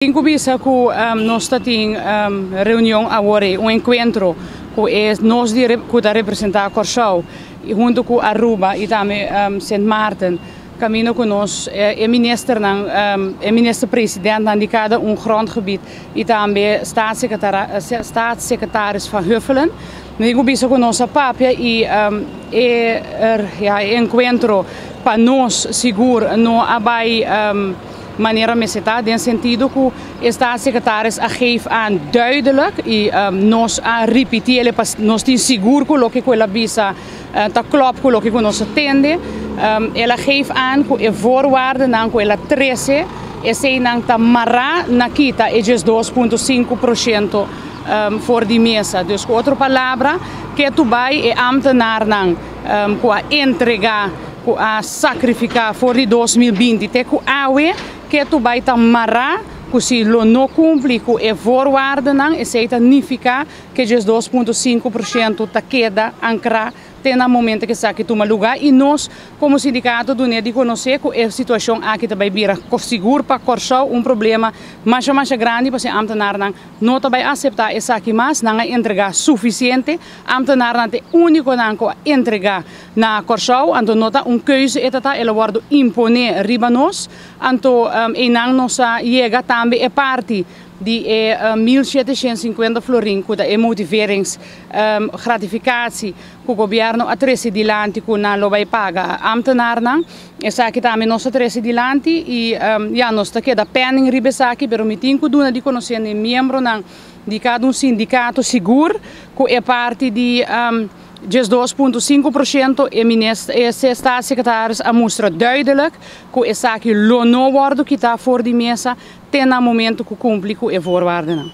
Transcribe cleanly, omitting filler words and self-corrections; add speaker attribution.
Speaker 1: Incubisa que nós temos reunião agora, encontro que nós que representa a Corchão, junto com Aruba e também Sint Maarten, caminho com nós, minister-president indicado grondgebied e também staatssecretaris van Huffelen. Incubisa com nossa papia e encontro para nós seguro não abai maneira meseta, in sentido que o staatssecretaris geeft aan duidelijk en nós repeteren, nós temos seguro que o que ela visa tá klopt com o que nós atende. Ela geeft aan que a voorwaarde não que ela 13 e se não tá marra na quita é 2,5% voor die mesa. Dus com outra palavra, que tu vai é ambtenaar não que a entregar, que a sacrificar voor die 2020, te que awe que tu vai marrar, que se não cumpre com a voorwaarde não, isso significa que 2,5% tá queda ancra tem no momento que está aqui toma lugar e nós como sindicato do NED conhecer que a situação aqui também vira seguro para Corchão problema mais grande para ser ambtenaar não também aceitar essa aqui mas não entregar suficiente ambtenaar não é único não que entregar na Corchão então nota keuze etata ela wordt imponer riba nós então e não nossa chega também é parte die 1.750 florin, que é motiveringsgratificatie, que o governo a 13 dilante que não vai pagar ambtenaar não, essa aqui também nossa 13 dilante e nós tá queda penning ribesaki, pero mitin que duna de conhecer membro não de cada sindicato seguro, que é parte de 2,5% e staatssecretaris mostra duidelijk que essa aqui não wordt que está voor die mesa, ten momento que cumpre com a voorwaarden.